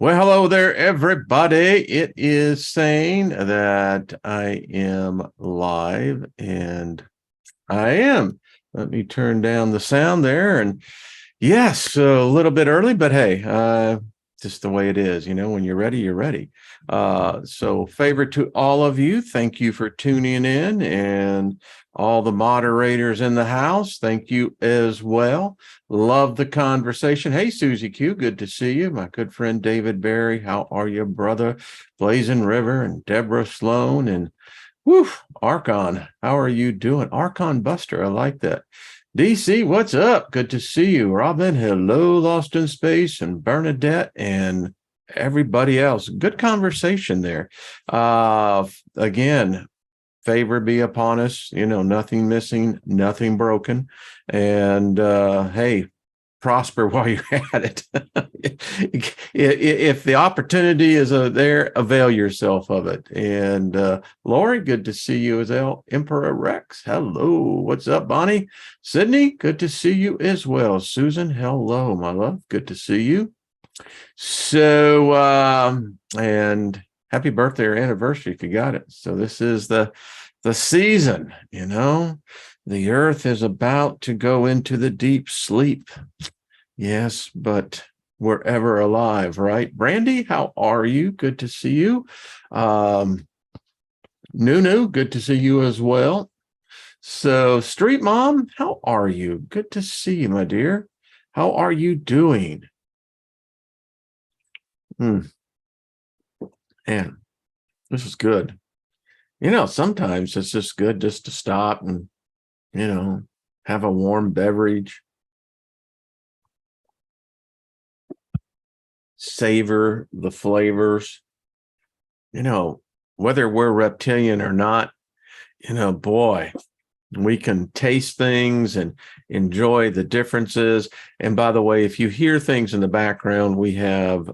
Well, hello there, everybody. It is saying that I am live, and I am. Let me turn down the sound there. And yes, so a little bit early, but hey, just the way it is. When you're ready, you're ready. So favor to all of you. Thank you for tuning in, and all the moderators in the house. Thank you as well. Love the conversation. Hey, Susie Q, good to see you. My good friend David Barry, how are you, brother? Blazing River and Deborah Sloan and Archon, how are you doing? Archon Buster, I like that. DC, what's up? Good to see you. Robin, hello, Lost in Space, and Bernadette, and everybody else. Good conversation there. Again, favor be upon us, nothing missing, nothing broken. And hey, prosper while you're at it. If the opportunity is there, avail yourself of it. And Lori, good to see you as well. Emperor Rex, hello. What's up, Bonnie? Sydney, good to see you as well. Susan, hello, my love. Good to see you. So, and happy birthday or anniversary if you got it. So this is the season, the earth is about to go into the deep sleep. Yes, but we're ever alive, right? Brandy, how are you? Good to see you. Nunu, good to see you as well. So, Street Mom, how are you? Good to see you, my dear. How are you doing? Man, this is good. Sometimes it's just good just to stop and, have a warm beverage. Savor the flavors. Whether we're reptilian or not, boy, we can taste things and enjoy the differences. And by the way, if you hear things in the background, we have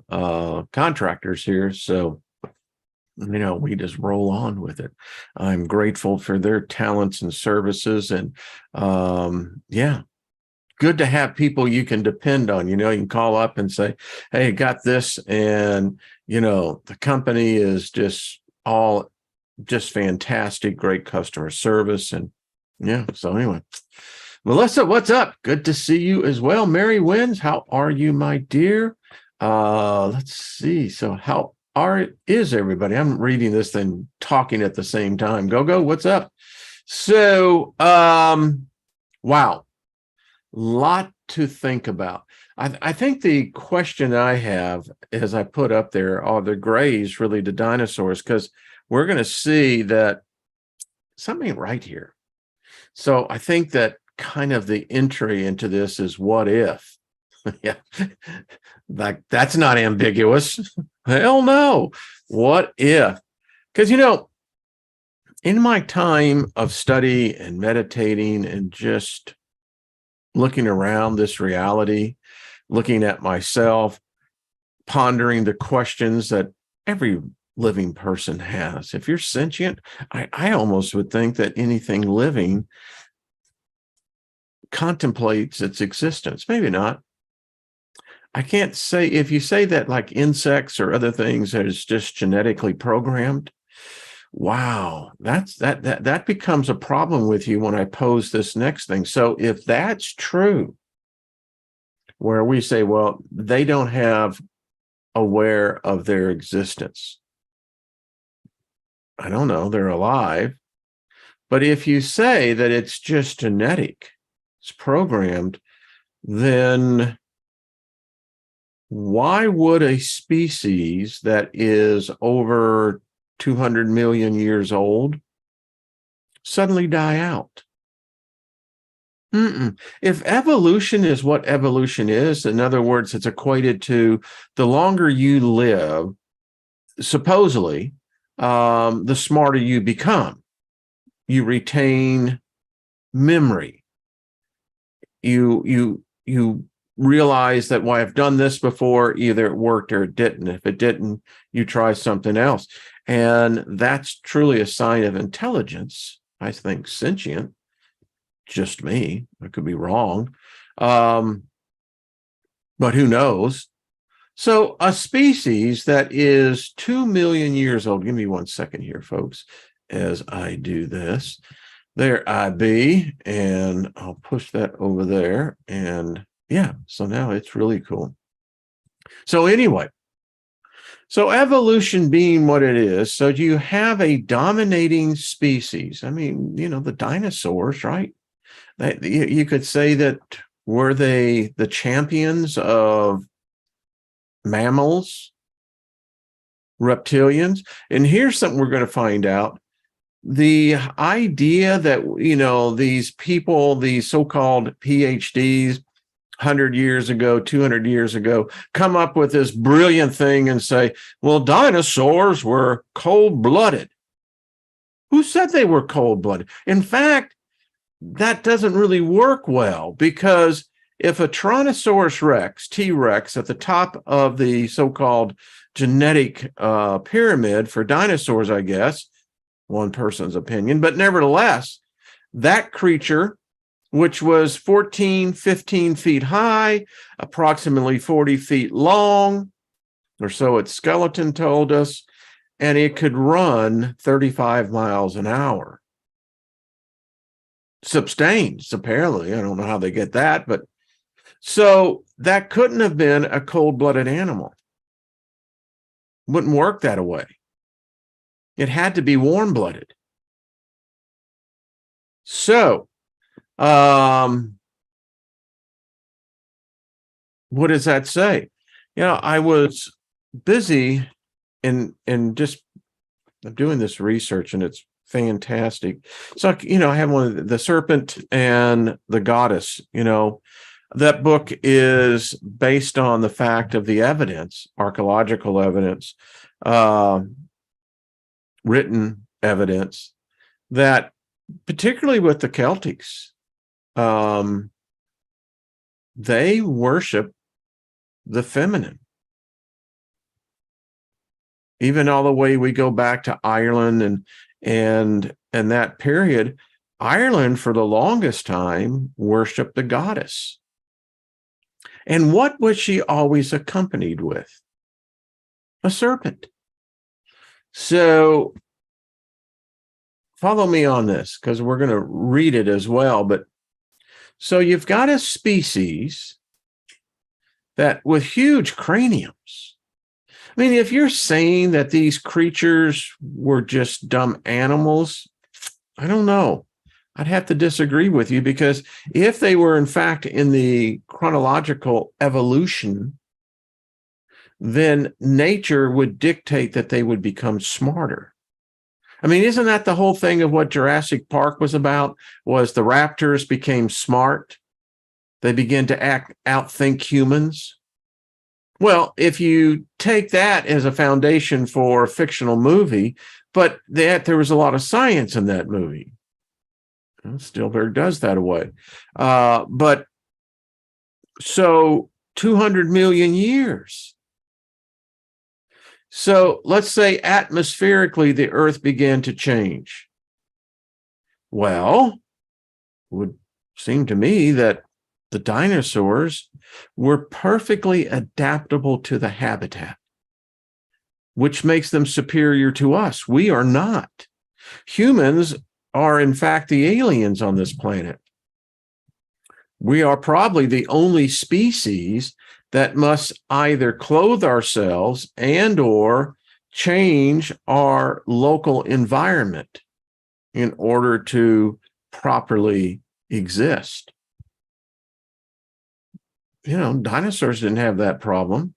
contractors here. So, we just roll on with it. I'm grateful for their talents and services. And good to have people you can depend on. You can call up and say, hey, I got this. And, the company is just fantastic, great customer service. And so anyway, Melissa, what's up? Good to see you as well. Mary Wins, how are you, my dear? Let's see. So how is everybody? I'm reading this thing, talking at the same time. Go, what's up? So, wow. Lot to think about. I think the question I have, as I put up there, are the grays really the dinosaurs? Because we're going to see that something ain't right here. So I think that kind of the entry into this is what if. Yeah, like that's not ambiguous. Hell no. What if? Because in my time of study and meditating and just looking around this reality, looking at myself, pondering the questions that every living person has. If you're sentient, I almost would think that anything living contemplates its existence. Maybe not. I can't say, if you say that like insects or other things that is just genetically programmed, wow, that becomes a problem with you when I pose this next thing. So if that's true, where we say, well, they don't have aware of their existence. I don't know, they're alive. But if you say that it's just genetic, it's programmed, then why would a species that is over 200 million years old suddenly die out? If evolution is what evolution is, in other words, it's equated to the longer you live, supposedly, the smarter you become. You retain memory. You realize that, well, I've done this before, either it worked or it didn't. If it didn't, you try something else. And that's truly a sign of intelligence. I think sentient, just me, I could be wrong. But who knows? So a species that is 2 million years old, give me 1 second here, folks, as I do this. There I be, and I'll push that over there. And yeah, so now it's really cool. So anyway, so evolution being what it is, so you have a dominating species. I mean, the dinosaurs, right? You could say that, were they the champions of mammals, reptilians? And here's something we're going to find out. The idea that, these people, these so-called PhDs, 100 years ago, 200 years ago, come up with this brilliant thing and say, well, dinosaurs were cold-blooded. Who said they were cold-blooded? In fact, that doesn't really work well, because if a Tyrannosaurus Rex, T-Rex, at the top of the so-called genetic pyramid for dinosaurs, I guess, one person's opinion, but nevertheless, that creature, which was 14, 15 feet high, approximately 40 feet long, or so its skeleton told us, and it could run 35 miles an hour. Sustained, apparently. I don't know how they get that, but so that couldn't have been a cold-blooded animal. Wouldn't work that way. It had to be warm-blooded. So, what does that say? I was busy in just doing this research, and it's fantastic. So, I have one of the Serpent and the Goddess. That book is based on the fact of the evidence, archaeological evidence, written evidence, that particularly with the Celtics, they worship the feminine. Even all the way we go back to Ireland and that period, Ireland for the longest time worshiped the goddess. And what was she always accompanied with? A serpent. So follow me on this, because we're going to read it as well. But so you've got a species that with huge craniums. I mean, if you're saying that these creatures were just dumb animals, I don't know. I'd have to disagree with you, because if they were in fact in the chronological evolution, then nature would dictate that they would become smarter. I mean, isn't that the whole thing of what Jurassic Park was about? Was the raptors became smart. They began to outthink humans. Well, if you take that as a foundation for a fictional movie, but there was a lot of science in that movie. Spielberg does that away. But so 200 million years. So let's say atmospherically the Earth began to change. Well, it would seem to me that the dinosaurs were perfectly adaptable to the habitat, which makes them superior to us. We are not. Humans are, in fact, the aliens on this planet. We are probably the only species that must either clothe ourselves and or change our local environment in order to properly exist. Dinosaurs didn't have that problem.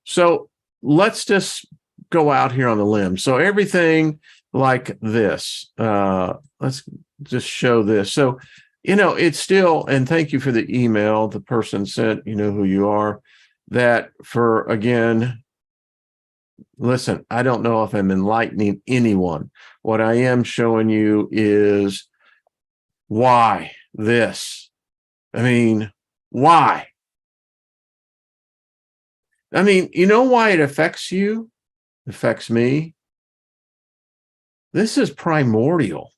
So let's just go out here on a limb. So everything like this, let's just show this. So, it's still, and thank you for the email the person sent, who you are, that for, again, listen, I don't know if I'm enlightening anyone. What I am showing you is why this. I mean, why? I mean, you know why it affects you? It affects me. This is primordial.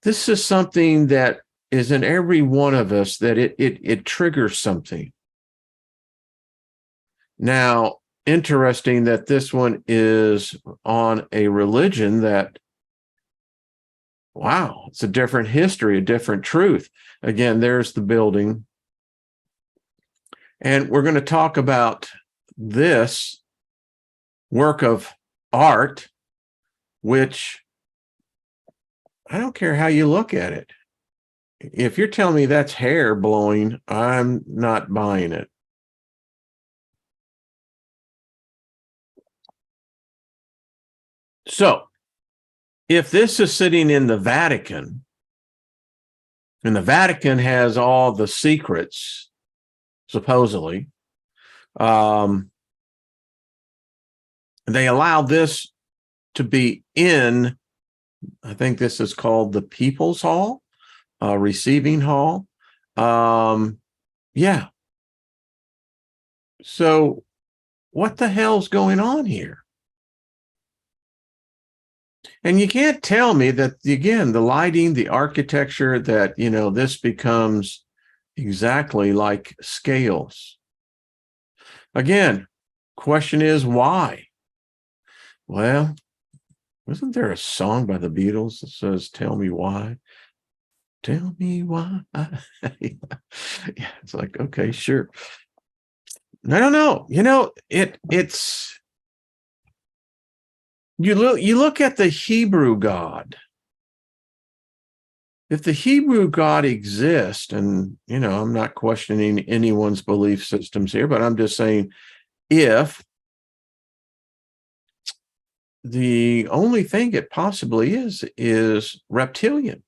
This is something that is in every one of us, that it triggers something. Now, interesting that this one is on a religion that, wow, it's a different history, a different truth. Again, there's the building. And we're going to talk about this work of art, which I don't care how you look at it. If you're telling me that's hair blowing, I'm not buying it. So, if this is sitting in the Vatican, and the Vatican has all the secrets, supposedly, they allow this to be in, I think this is called the People's Hall, receiving hall. Yeah. So what the hell's going on here? And you can't tell me that, again, the lighting, the architecture, that, this becomes exactly like scales. Again, question is why? Well, wasn't there a song by the Beatles that says, "Tell me why? Tell me why." Yeah, it's like, okay, sure. I don't know. It's you look at the Hebrew God. If the Hebrew God exists, and I'm not questioning anyone's belief systems here, but I'm just saying, if the only thing it possibly is reptilian.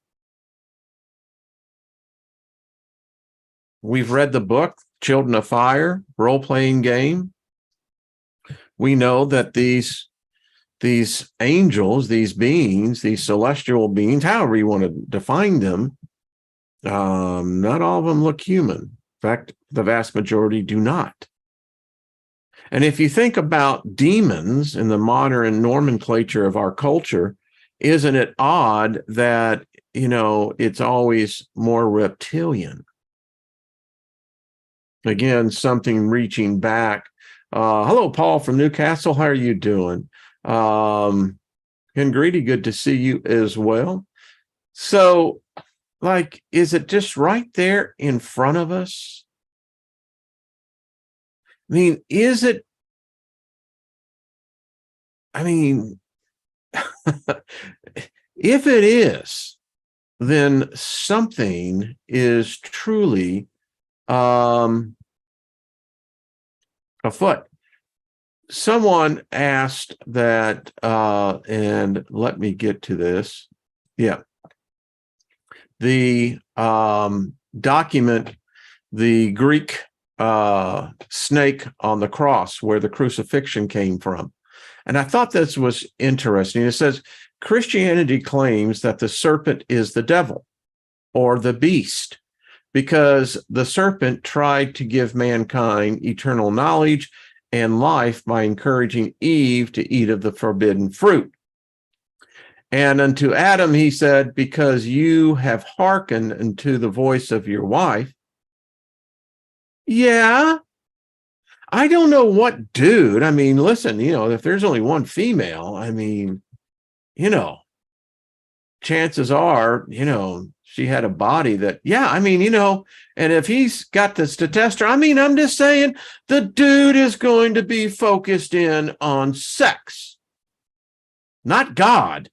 We've read the book, Children of Fire, role-playing game. We know that these angels, these beings, these celestial beings, however you want to define them, not all of them look human. In fact, the vast majority do not. And if you think about demons in the modern nomenclature of our culture, isn't it odd that, it's always more reptilian? Again, something reaching back. Hello, Paul from Newcastle. How are you doing? And Greedy, good to see you as well. So, is it just right there in front of us? I mean, is it? I mean, if it is, then something is truly afoot. Someone asked that, and let me get to this. Yeah. The document, the Greek snake on the cross, where the crucifixion came from. And I thought this was interesting. It says, Christianity claims that the serpent is the devil or the beast, because the serpent tried to give mankind eternal knowledge and life by encouraging Eve to eat of the forbidden fruit. And unto Adam he said, because you have hearkened unto the voice of your wife. Yeah, I don't know what dude. I mean, listen, if there's only one female, I mean, chances are, she had a body that, and if he's got this to test her, I mean, I'm just saying the dude is going to be focused in on sex, not God.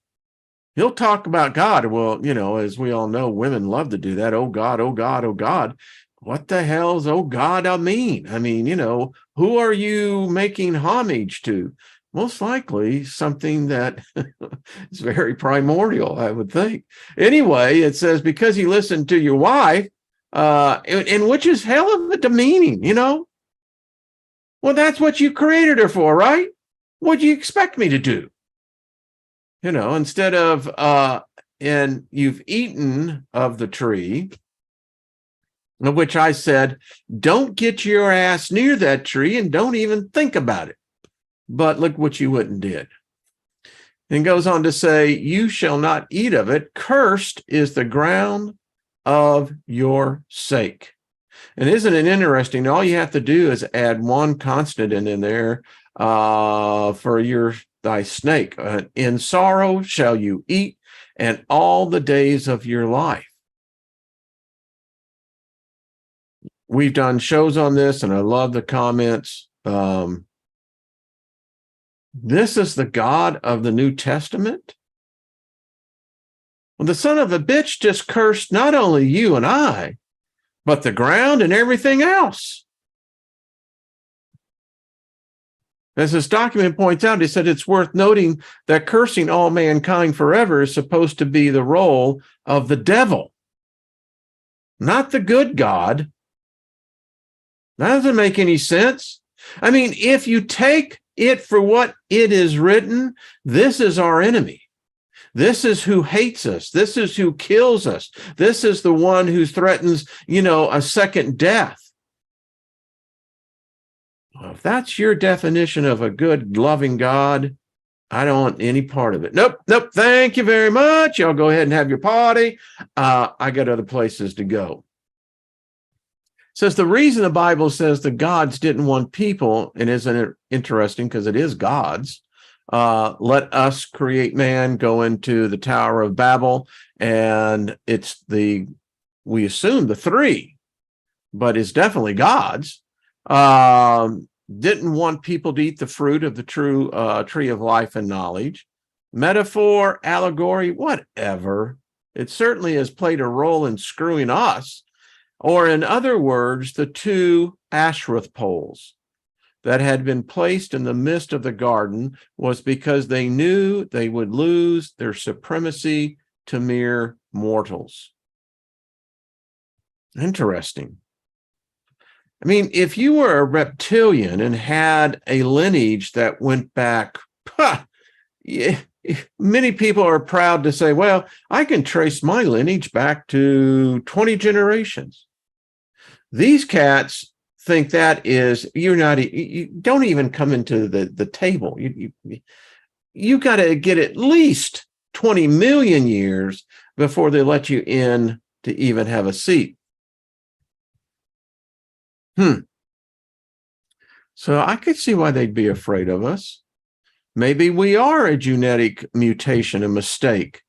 He'll talk about God. Well, as we all know, women love to do that. Oh God, oh God, oh God. What the hell's oh God I mean? I mean, who are you making homage to? Most likely something that is very primordial, I would think. Anyway, it says, because you listened to your wife, and which is hell of a demeaning, Well, that's what you created her for, right? What do you expect me to do? Instead of, and you've eaten of the tree, of which I said, don't get your ass near that tree and don't even think about it. But look what you went and did. And goes on to say, you shall not eat of it. Cursed is the ground of your sake. And isn't it interesting? All you have to do is add one consonant in there for thy snake. In sorrow shall you eat, and all the days of your life. We've done shows on this, and I love the comments. This is the God of the New Testament? Well, the son of a bitch just cursed not only you and I, but the ground and everything else. As this document points out, he said it's worth noting that cursing all mankind forever is supposed to be the role of the devil, not the good God. That doesn't make any sense. I mean, if you take it for what it is written, this is our enemy. This is who hates us. This is who kills us. This is the one who threatens, a second death. Well, if that's your definition of a good, loving God, I don't want any part of it. Nope. Thank you very much. Y'all go ahead and have your party. I got other places to go. Says the reason the Bible says the gods didn't want people, and isn't it interesting because it is gods, let us create man, go into the Tower of Babel, and it's we assume the three, but it's definitely gods, didn't want people to eat the fruit of the true tree of life and knowledge. Metaphor, allegory, whatever. It certainly has played a role in screwing us. Or in other words, the two Asherah poles that had been placed in the midst of the garden was because they knew they would lose their supremacy to mere mortals. Interesting. I mean, if you were a reptilian and had a lineage that went back, many people are proud to say, well, I can trace my lineage back to 20 generations. These cats think that is, you don't even come into the table. You got to get at least 20 million years before they let you in to even have a seat. So I could see why they'd be afraid of us. Maybe we are a genetic mutation, a mistake.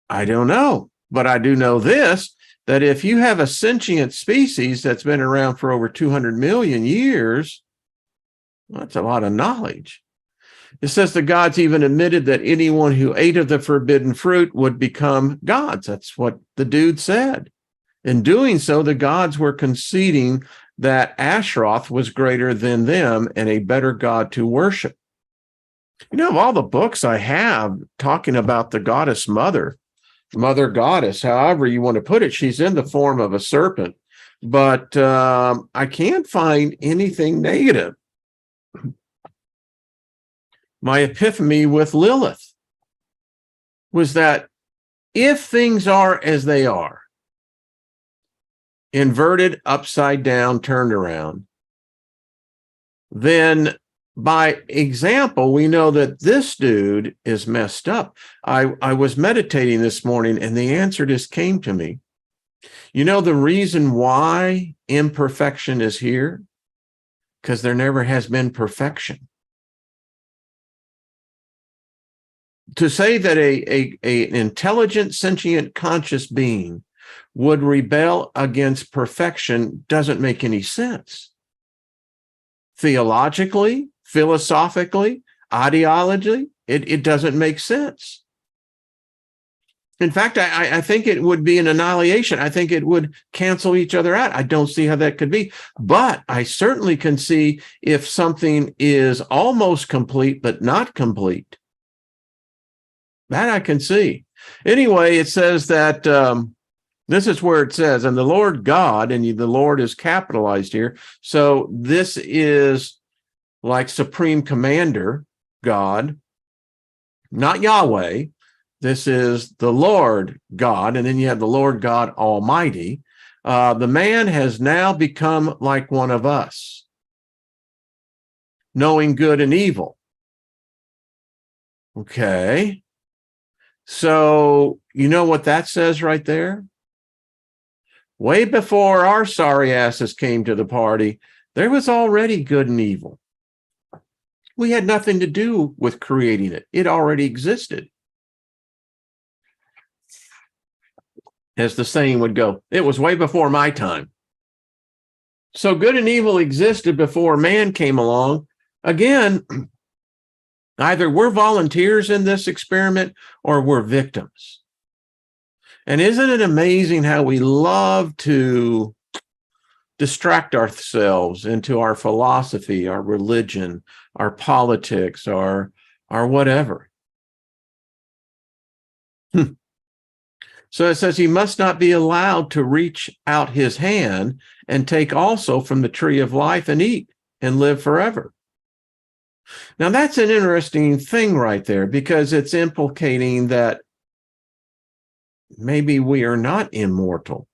I don't know, but I do know this, that if you have a sentient species that's been around for over 200 million years, well, that's a lot of knowledge. It says the gods even admitted that anyone who ate of the forbidden fruit would become gods. That's what the dude said. In doing so, the gods were conceding that Asheroth was greater than them and a better god to worship. Of all the books I have talking about the goddess mother goddess, however you want to put it, she's in the form of a serpent, but I can't find anything negative. My epiphany with Lilith was that if things are as they are, inverted, upside down, turned around, then by example, we know that this dude is messed up. I was meditating this morning and the answer just came to me. The reason why imperfection is here? Because there never has been perfection. To say that an intelligent, sentient, conscious being would rebel against perfection doesn't make any sense. Theologically, philosophically, ideologically, it doesn't make sense. In fact, I think it would be an annihilation. I think it would cancel each other out. I don't see how that could be. But I certainly can see if something is almost complete but not complete. That I can see. Anyway, it says that this is where it says, and the Lord God, and the Lord is capitalized here. So this is like Supreme Commander God, not Yahweh. This is the Lord God, and then you have the Lord God Almighty. The man has now become like one of us, knowing good and evil. Okay. So you know what that says right there? Way before our sorry asses came to the party, there was already good and evil. We had nothing to do with creating it. It already existed. As the saying would go, it was way before my time. So good and evil existed before man came along. Again, either we're volunteers in this experiment or we're victims. And isn't it amazing how we love to distract ourselves into our philosophy, our religion, our politics, our whatever? So it says he must not be allowed to reach out his hand and take also from the tree of life and eat and live forever. Now that's an interesting thing right there, because it's implicating that maybe we are not immortal.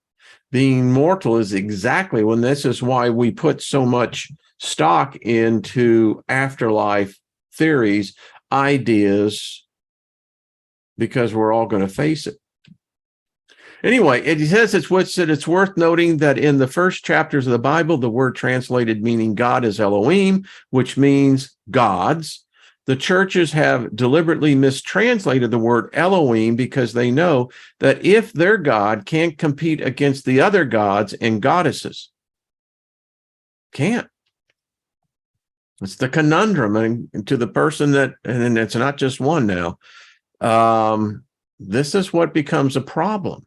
Being mortal is exactly when this is why we put so much stock into afterlife theories, ideas, because we're all going to face it. Anyway, it says it's worth noting that in the first chapters of the Bible, the word translated meaning God is Elohim, which means gods. The churches have deliberately mistranslated the word Elohim because they know that if their God can't compete against the other gods and goddesses, can't. It's the conundrum, and to the person that, and it's not just one now, this is what becomes a problem.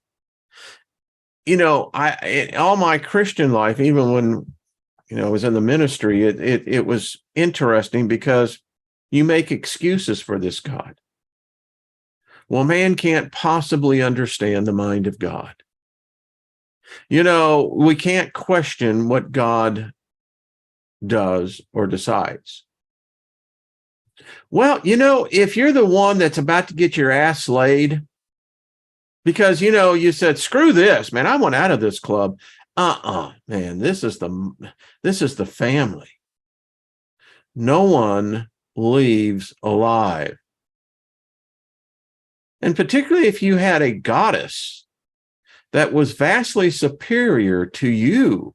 You know, in all my Christian life, even when, I was in the ministry, it was interesting because you make excuses for this God. Well, man can't possibly understand the mind of God. We can't question what God does or decides. Well, if you're the one that's about to get your ass laid, because, you said, screw this, man, I want out of this club. Man, this is the family. No one leaves alive. And particularly if you had a goddess that was vastly superior to you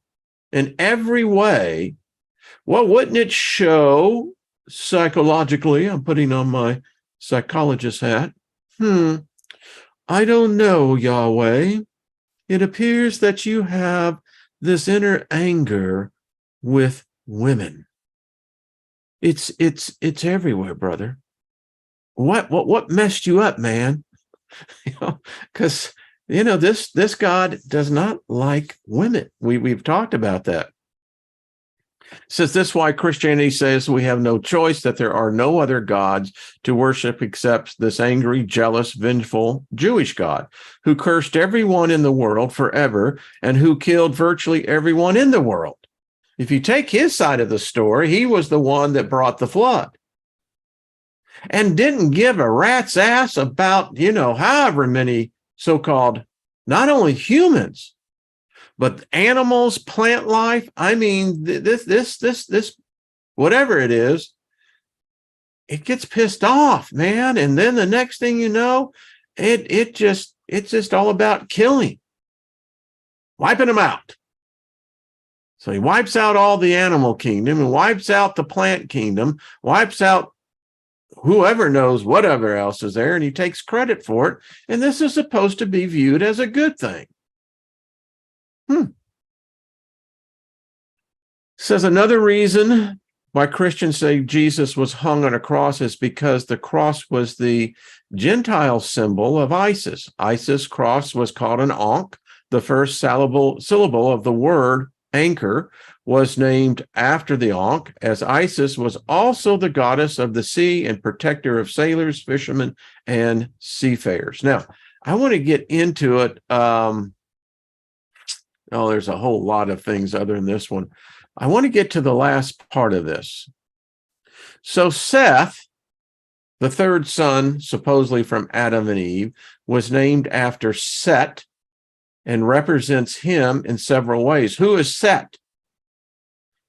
in every way, well, wouldn't it show psychologically? I'm putting on my psychologist hat. I don't know, Yahweh. It appears that you have this inner anger with women. It's everywhere, brother. What messed you up, man? Because this God does not like women. We've talked about that. Says this why Christianity says we have no choice, that there are no other gods to worship except this angry, jealous, vengeful Jewish God who cursed everyone in the world forever and who killed virtually everyone in the world. If you take his side of the story, he was the one that brought the flood and didn't give a rat's ass about, however many so-called, not only humans, but animals, plant life. I mean, this, whatever it is, it gets pissed off, man. And then the next thing you know, it's just all about killing, wiping them out. So he wipes out all the animal kingdom and wipes out the plant kingdom, wipes out whoever knows whatever else is there, and he takes credit for it. And this is supposed to be viewed as a good thing. Says another reason why Christians say Jesus was hung on a cross is because the cross was the Gentile symbol of Isis. Isis cross was called an ankh. The first syllable of the word anchor was named after the ankh, as Isis was also the goddess of the sea and protector of sailors, fishermen, and seafarers. Now, I want to get into it. There's a whole lot of things other than this one. I want to get to the last part of this. So Seth, the third son, supposedly from Adam and Eve, was named after Set and represents him in several ways. Who is Set?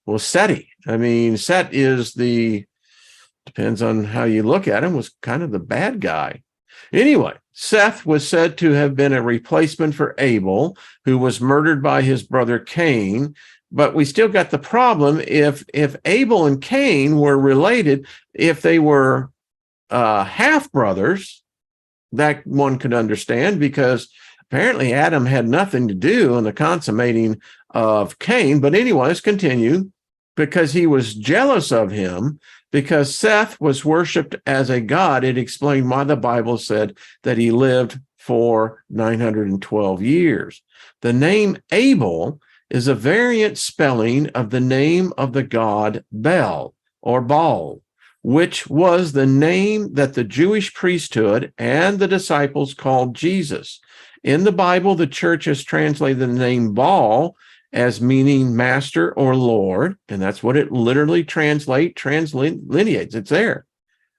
Well, Seti. I mean, Set is depends on how you look at him, was kind of the bad guy. Anyway, Seth was said to have been a replacement for Abel, who was murdered by his brother Cain. But we still got the problem if Abel and Cain were related, if they were half brothers, that one could understand, because apparently Adam had nothing to do in the consummating of Cain. But anyway, let's continue. Because he was jealous of him, because Seth was worshipped as a god, it explained why the Bible said that he lived for 912 years. The name Abel is a variant spelling of the name of the god Bel or Baal, which was the name that the Jewish priesthood and the disciples called Jesus. In the Bible, the church has translated the name Baal as meaning master or Lord, and that's what it literally translineates. It's there.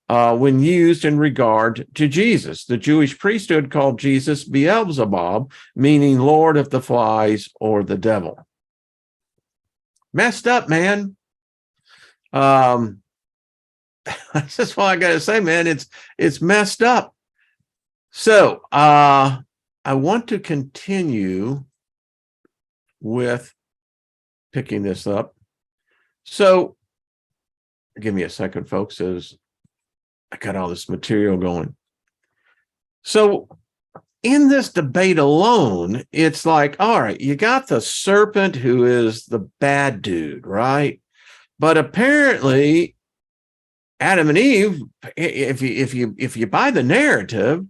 When used in regard to Jesus, the Jewish priesthood called Jesus Beelzebub, meaning Lord of the Flies or the devil. Messed up, man. That's just what I got to say, man. It's messed up. So I want to continue with picking this up. So give me a second, folks, as I got all this material going. So in this debate alone, it's like, all right, you got the serpent who is the bad dude, right? But apparently Adam and Eve, if you buy the narrative,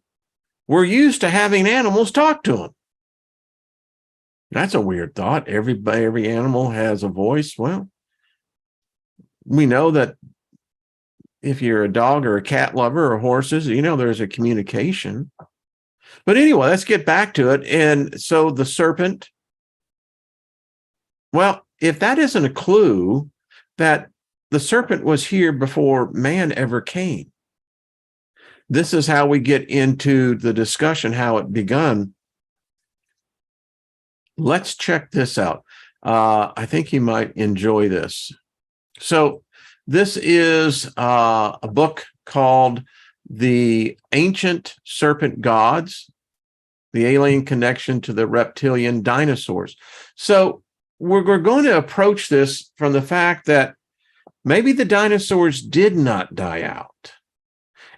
we're used to having animals talk to them. That's a weird thought. Every animal has a voice. Well, we know that if you're a dog or a cat lover or horses, you know, there's a communication. But anyway, let's get back to it. And so the serpent, well, if that isn't a clue that the serpent was here before man ever came, this is how we get into the discussion, how it begun. Let's check this out. I think you might enjoy this. So this is a book called The Ancient Serpent Gods, the Alien Connection to the Reptilian Dinosaurs. So we're going to approach this from the fact that maybe the dinosaurs did not die out.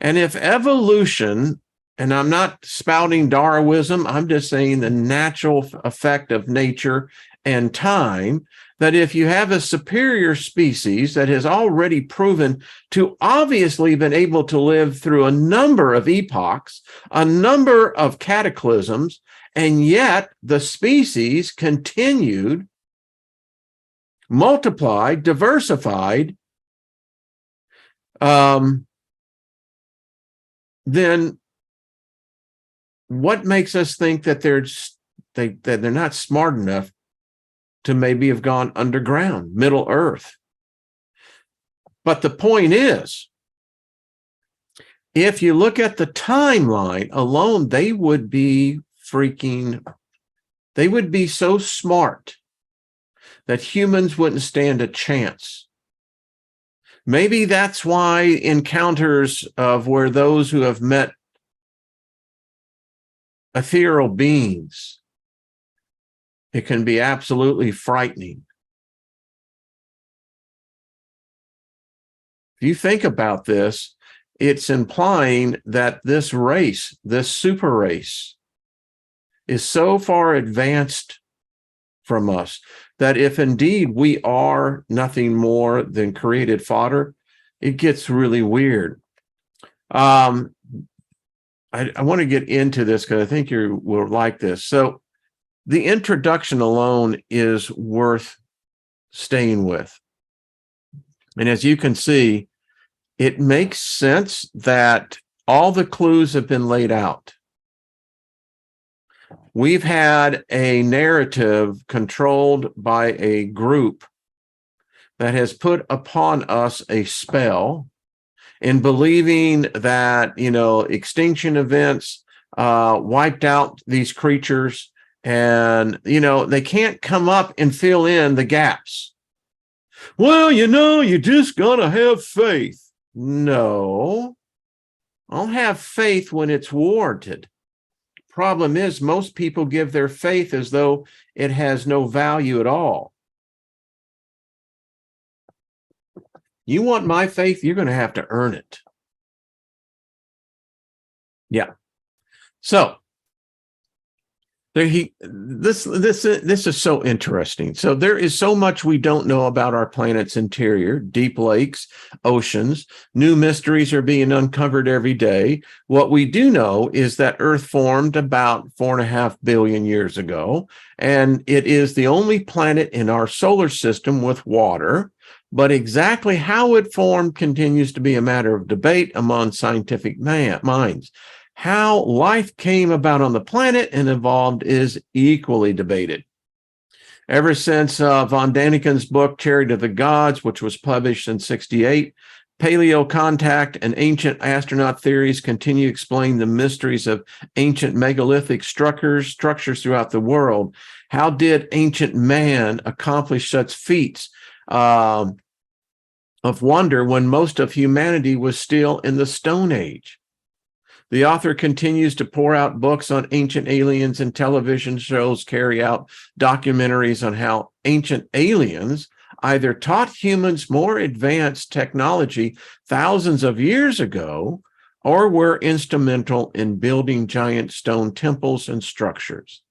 And if evolution, and I'm not spouting Darwinism, I'm just saying the natural effect of nature and time, that if you have a superior species that has already proven to obviously been able to live through a number of epochs, a number of cataclysms, and yet the species continued, multiplied, diversified, then what makes us think that they're not smart enough to maybe have gone underground, Middle Earth? But the point is, if you look at the timeline alone, they would be so smart that humans wouldn't stand a chance. Maybe that's why encounters of where those who have met ethereal beings, it can be absolutely frightening. If you think about this, it's implying that this race, this super race, is so far advanced from us that if indeed we are nothing more than created fodder, it gets really weird. I want to get into this because I think you will like this. So the introduction alone is worth staying with. And as you can see, it makes sense that all the clues have been laid out. We've had a narrative controlled by a group that has put upon us a spell in believing that, extinction events wiped out these creatures, and, they can't come up and fill in the gaps. Well, you just got to have faith. No. I'll have faith when it's warranted. Problem is, most people give their faith as though it has no value at all. You want my faith, you're going to have to earn it. Yeah. So this is so interesting. So there is so much we don't know about our planet's interior, deep lakes, oceans. New mysteries are being uncovered every day. What we do know is that Earth formed about 4.5 billion years ago, and it is the only planet in our solar system with water. But exactly how it formed continues to be a matter of debate among scientific minds. How life came about on the planet and evolved is equally debated. Ever since von Daniken's book, Chariot of the Gods, which was published in '68, paleo contact and ancient astronaut theories continue to explain the mysteries of ancient megalithic structures throughout the world. How did ancient man accomplish such feats of wonder when most of humanity was still in the Stone Age? The author continues to pour out books on ancient aliens, and television shows carry out documentaries on how ancient aliens either taught humans more advanced technology thousands of years ago or were instrumental in building giant stone temples and structures.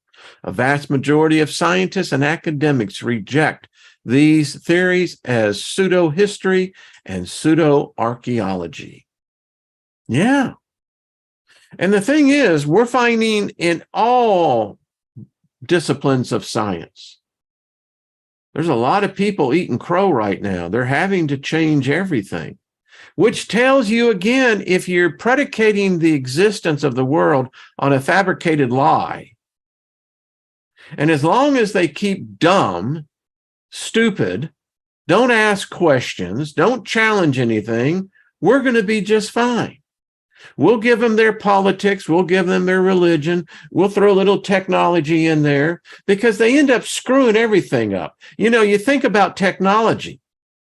A vast majority of scientists and academics reject these theories as pseudo-history and pseudo-archaeology. Yeah. And the thing is, we're finding in all disciplines of science, there's a lot of people eating crow right now. They're having to change everything, which tells you again, if you're predicating the existence of the world on a fabricated lie, and as long as they keep dumb, stupid, don't ask questions, don't challenge anything, we're going to be just fine. We'll give them their politics. We'll give them their religion. We'll throw a little technology in there because they end up screwing everything up. You know, you think about technology.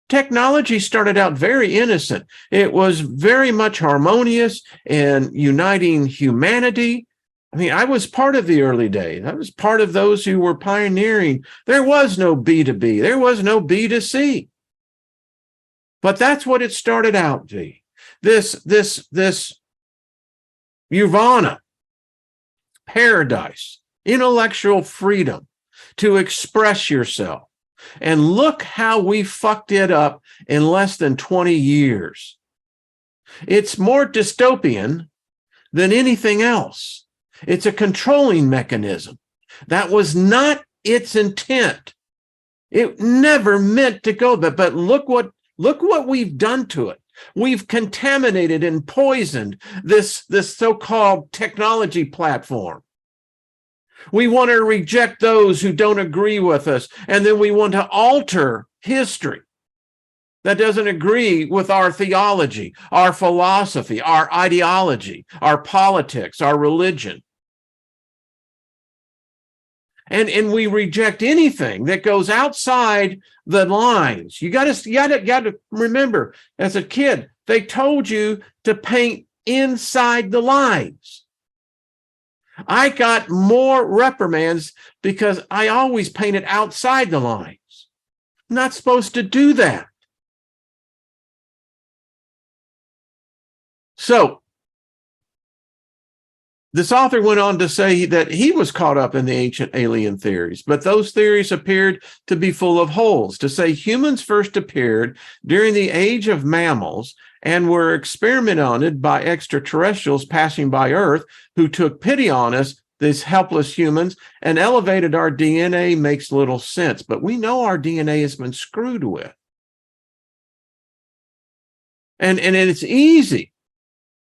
Technology started out very innocent. It was very much harmonious and uniting humanity. I mean, I was part of the early days. I was part of those who were pioneering. There was no B2B. There was no B2C. But that's what it started out to be. This nirvana, paradise, intellectual freedom to express yourself. And look how we fucked it up in less than 20 years. It's more dystopian than anything else. It's a controlling mechanism. That was not its intent. It never meant to go there. But look what we've done to it. We've contaminated and poisoned this so-called technology platform. We want to reject those who don't agree with us, and then we want to alter history that doesn't agree with our theology, our philosophy, our ideology, our politics, our religion. And we reject anything that goes outside the lines. You got to remember, as a kid, they told you to paint inside the lines. I got more reprimands because I always painted outside the lines. I'm not supposed to do that. So this author went on to say that he was caught up in the ancient alien theories, but those theories appeared to be full of holes. To say humans first appeared during the age of mammals and were experimented on by extraterrestrials passing by Earth who took pity on us, these helpless humans, and elevated our DNA makes little sense. But we know our DNA has been screwed with. And it's easy,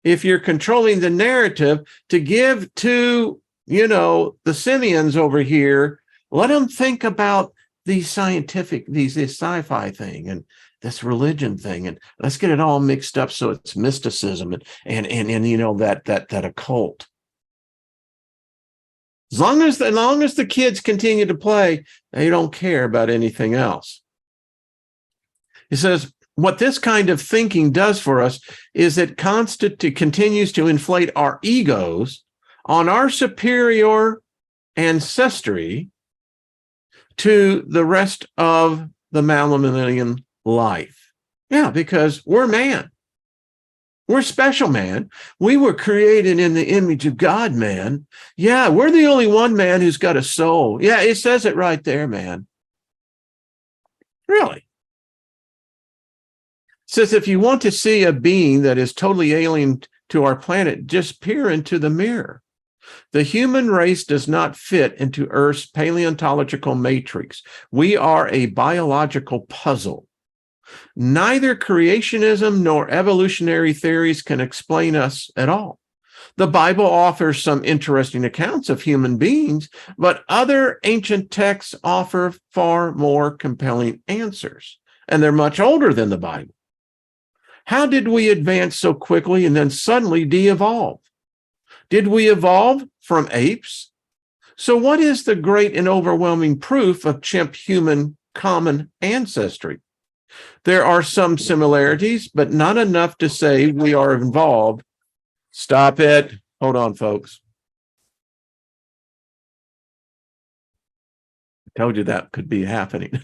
if you're controlling the narrative, to give to, the simians over here, let them think about these scientific, this sci-fi thing and this religion thing, and let's get it all mixed up so it's mysticism and that occult. As long as the kids continue to play, they don't care about anything else. He says, what this kind of thinking does for us is it continues to inflate our egos on our superior ancestry to the rest of the mammalian life. Yeah, because we're man. We're special, man. We were created in the image of God, man. Yeah, we're the only one, man, who's got a soul. Yeah, it says it right there, man. Really. It says if you want to see a being that is totally alien to our planet, just peer into the mirror. The human race does not fit into Earth's paleontological matrix. We are a biological puzzle. Neither creationism nor evolutionary theories can explain us at all. The Bible offers some interesting accounts of human beings, but other ancient texts offer far more compelling answers, and they're much older than the Bible. How did we advance so quickly and then suddenly de-evolve? Did we evolve from apes? So what is the great and overwhelming proof of chimp-human common ancestry? There are some similarities, but not enough to say we are involved. Stop it. Hold on, folks. I told you that could be happening.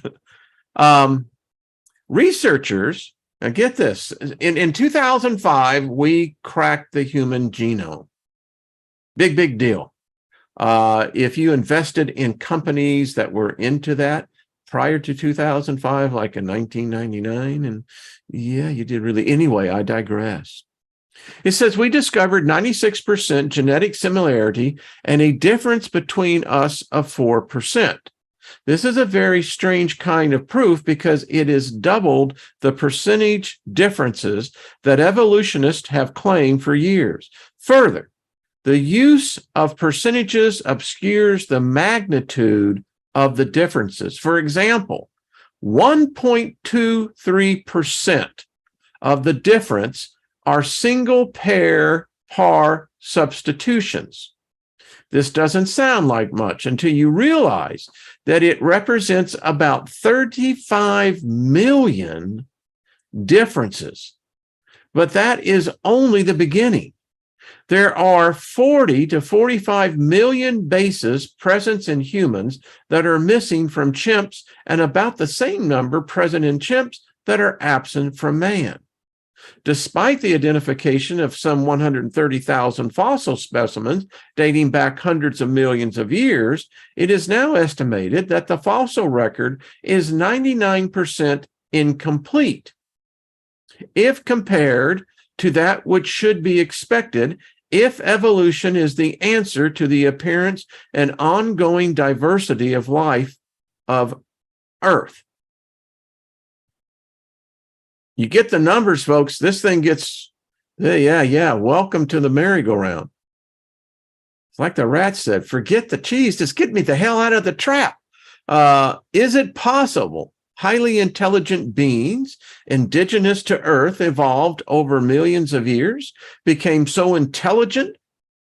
Researchers, now get this, in 2005, we cracked the human genome. Big deal. If you invested in companies that were into that prior to 2005, like in 1999, and yeah, you did really. Anyway, I digress. It says we discovered 96% genetic similarity and a difference between us of 4%. This is a very strange kind of proof because it is doubled the percentage differences that evolutionists have claimed for years. Further, the use of percentages obscures the magnitude of the differences. For example, 1.23% of the difference are single pair par substitutions. This doesn't sound like much until you realize that it represents about 35 million differences. But that is only the beginning. There are 40 to 45 million bases present in humans that are missing from chimps, and about the same number present in chimps that are absent from man. Despite the identification of some 130,000 fossil specimens dating back hundreds of millions of years, it is now estimated that the fossil record is 99% incomplete. If compared to that which should be expected, if evolution is the answer to the appearance and ongoing diversity of life of Earth. You get the numbers, folks. This thing gets, yeah. Welcome to the merry-go-round. It's like the rat said, forget the cheese. Just get me the hell out of the trap. Is it possible highly intelligent beings, indigenous to Earth, evolved over millions of years, became so intelligent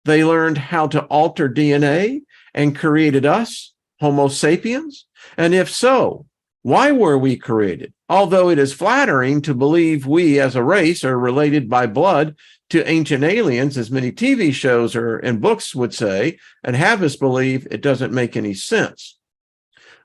they learned how to alter DNA and created us, Homo sapiens? And if so, why were we created? Although it is flattering to believe we as a race are related by blood to ancient aliens, as many TV shows and books would say, and have us believe, it doesn't make any sense.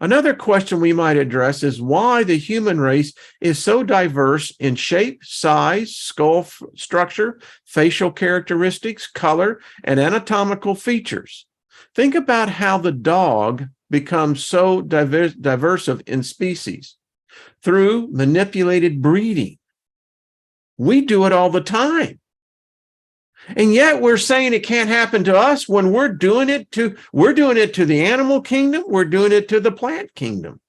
Another question we might address is why the human race is so diverse in shape, size, skull structure, facial characteristics, color, and anatomical features. Think about how the dog becomes so diverse in species through manipulated breeding. We do it all the time. And yet we're saying it can't happen to us when we're doing it to the animal kingdom, we're doing it to the plant kingdom.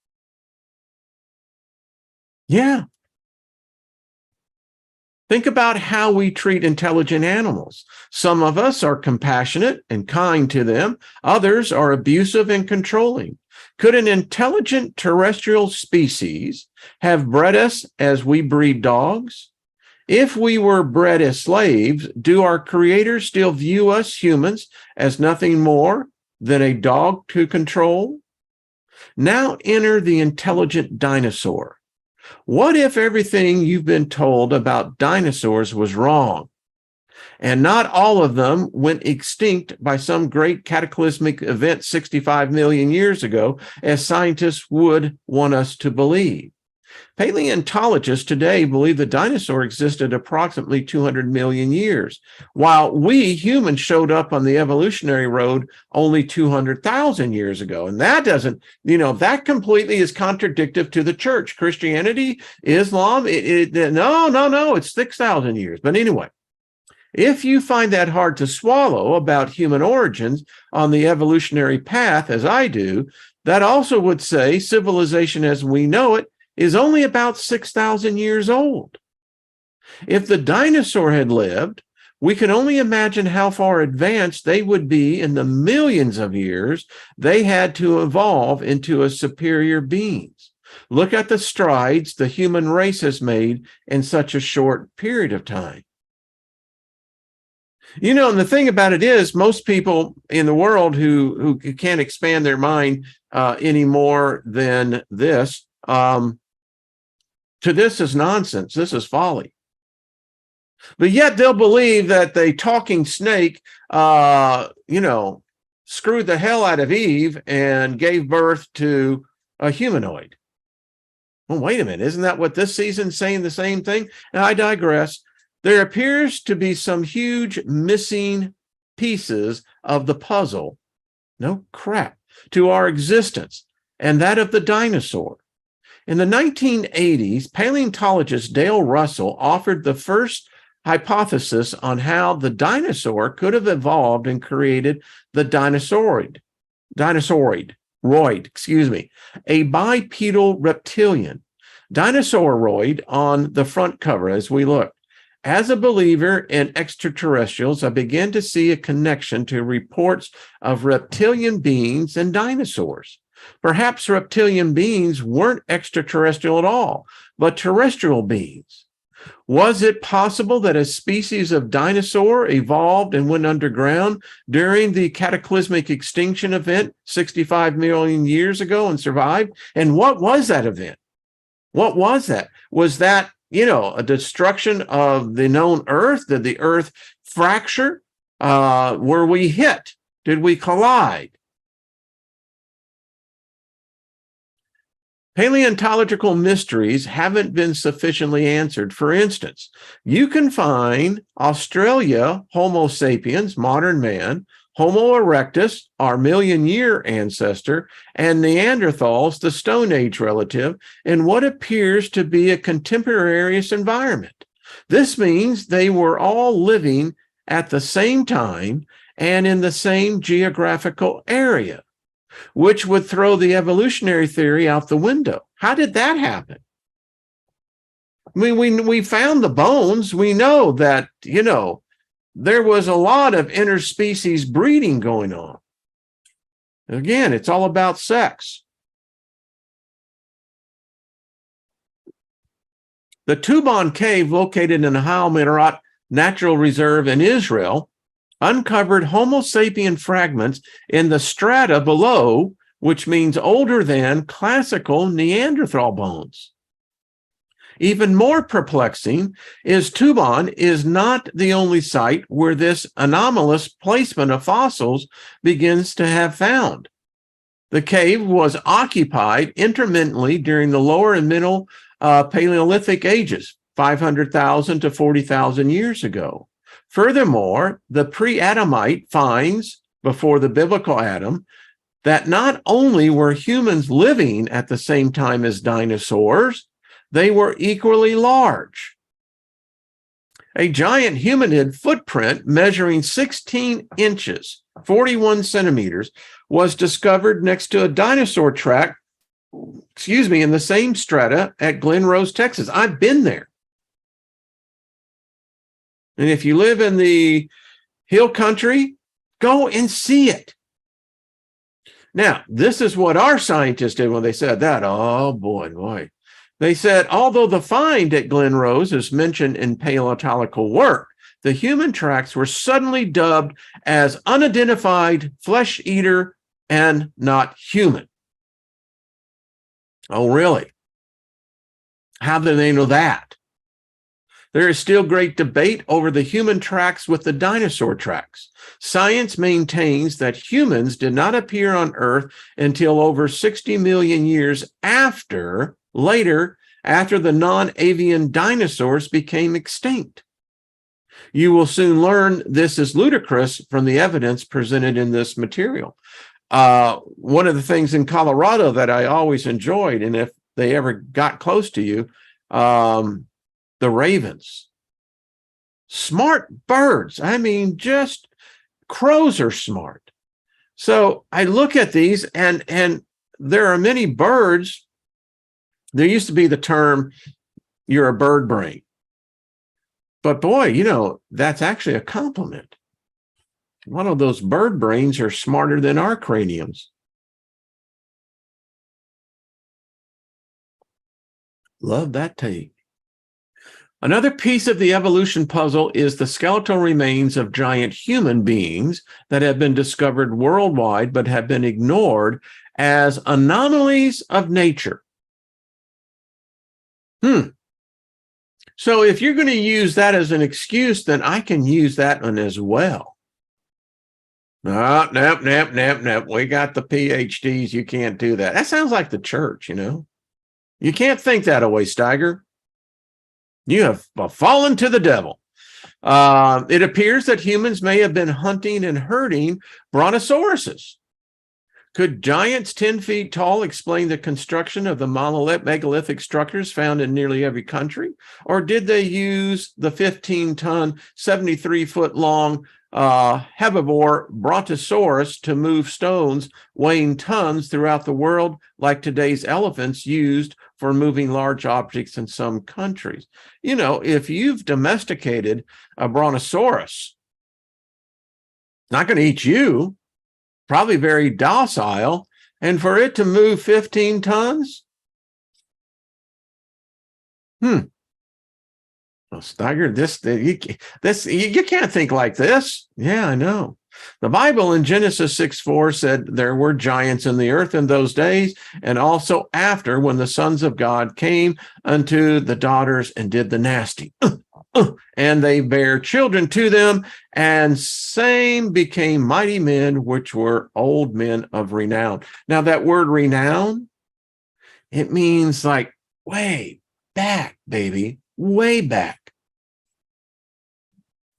Yeah. Think about how we treat intelligent animals. Some of us are compassionate and kind to them. Others are abusive and controlling. Could an intelligent terrestrial species have bred us as we breed dogs? If we were bred as slaves, do our creators still view us humans as nothing more than a dog to control? Now enter the intelligent dinosaur. What if everything you've been told about dinosaurs was wrong, and not all of them went extinct by some great cataclysmic event 65 million years ago, as scientists would want us to believe? Paleontologists today believe the dinosaur existed approximately 200 million years, while we humans showed up on the evolutionary road only 200,000 years ago. And that doesn't, that completely is contradictory to the church. Christianity, Islam, no, it's 6,000 years. But anyway, if you find that hard to swallow about human origins on the evolutionary path, as I do, that also would say civilization as we know it is only about 6,000 years old. If the dinosaur had lived, we can only imagine how far advanced they would be in the millions of years they had to evolve into a superior beings. Look at the strides the human race has made in such a short period of time. And the thing about it is, most people in the world who can't expand their mind any more than this, to this is nonsense. This is folly. But yet they'll believe that the talking snake, screwed the hell out of Eve and gave birth to a humanoid. Well, wait a minute. Isn't that what this season's saying, the same thing? Now, I digress. There appears to be some huge missing pieces of the puzzle, no crap, to our existence, and that of the dinosaur. In the 1980s, paleontologist Dale Russell offered the first hypothesis on how the dinosaur could have evolved and created the dinosauroid, a bipedal reptilian. Dinosauroid on the front cover as we look. As a believer in extraterrestrials, I began to see a connection to reports of reptilian beings and dinosaurs. Perhaps reptilian beings weren't extraterrestrial at all, but terrestrial beings. Was it possible that a species of dinosaur evolved and went underground during the cataclysmic extinction event 65 million years ago and survived? And what was that event? What was that? Was that, a destruction of the known Earth? Did the Earth fracture? Were we hit? Did we collide? Paleontological mysteries haven't been sufficiently answered. For instance, you can find Australia, Homo sapiens, modern man, Homo erectus, our million-year ancestor, and Neanderthals, the Stone Age relative, in what appears to be a contemporaneous environment. This means they were all living at the same time and in the same geographical area, which would throw the evolutionary theory out the window. How did that happen? I mean, we found the bones. We know that, there was a lot of interspecies breeding going on. Again, it's all about sex. The Tuban Cave, located in the Hal Minerat Natural Reserve in Israel, uncovered Homo sapien fragments in the strata below, which means older than classical Neanderthal bones. Even more perplexing is Tuban is not the only site where this anomalous placement of fossils begins to have found. The cave was occupied intermittently during the lower and middle Paleolithic ages, 500,000 to 40,000 years ago. Furthermore, the pre-Adamite finds, before the biblical Adam, that not only were humans living at the same time as dinosaurs, they were equally large. A giant hominid footprint measuring 16 inches, 41 centimeters, was discovered next to a dinosaur track, in the same strata at Glen Rose, Texas. I've been there. And if you live in the hill country, go and see it. Now, this is what our scientists did when they said that. Oh, boy. They said, although the find at Glen Rose is mentioned in paleontological work, the human tracks were suddenly dubbed as unidentified flesh eater and not human. Oh, really? How do they know that? There is still great debate over the human tracks with the dinosaur tracks. Science maintains that humans did not appear on Earth until over 60 million years later, after the non-avian dinosaurs became extinct. You will soon learn this is ludicrous from the evidence presented in this material. One of the things in Colorado that I always enjoyed, and if they ever got close to you, the ravens. Smart birds. I mean, just crows are smart. So I look at these, and there are many birds. There used to be the term, you're a bird brain. But boy, you know, that's actually a compliment. One of those bird brains are smarter than our craniums. Love that take. Another piece of the evolution puzzle is the skeletal remains of giant human beings that have been discovered worldwide but have been ignored as anomalies of nature. So if you're going to use that as an excuse, then I can use that one as well. Nope. We got the PhDs. You can't do that. That sounds like the church, you know. You can't think that away, Steiger. You have fallen to the devil. It appears that humans may have been hunting and herding brontosauruses. Could giants 10 feet tall explain the construction of the megalithic structures found in nearly every country? Or did they use the 15-ton, 73-foot-long herbivore brontosaurus to move stones weighing tons throughout the world, like today's elephants used for moving large objects in some countries? You know, if you've domesticated a brontosaurus, not going to eat you, probably very docile, and for it to move 15 tons? Well, Steiger, you can't think like this. Yeah, I know. The Bible in Genesis 6:4 said there were giants in the earth in those days, and also after, when the sons of God came unto the daughters and did the nasty. And they bare children to them, and same became mighty men, which were old men of renown. Now, that word renown, it means like way back, baby, way back.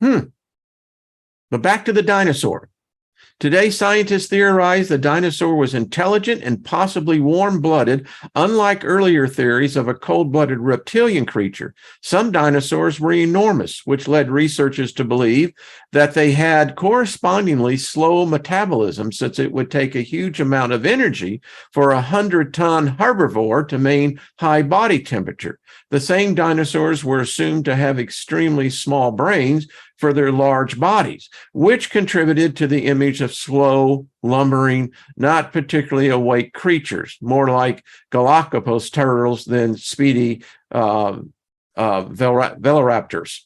But back to the dinosaur. Today, scientists theorize the dinosaur was intelligent and possibly warm-blooded, unlike earlier theories of a cold-blooded reptilian creature. Some dinosaurs were enormous, which led researchers to believe that they had correspondingly slow metabolism, since it would take a huge amount of energy for a 100-ton herbivore to maintain high body temperature. The same dinosaurs were assumed to have extremely small brains for their large bodies, which contributed to the image of slow, lumbering, not particularly awake creatures, more like Galapagos turtles than speedy velociraptors.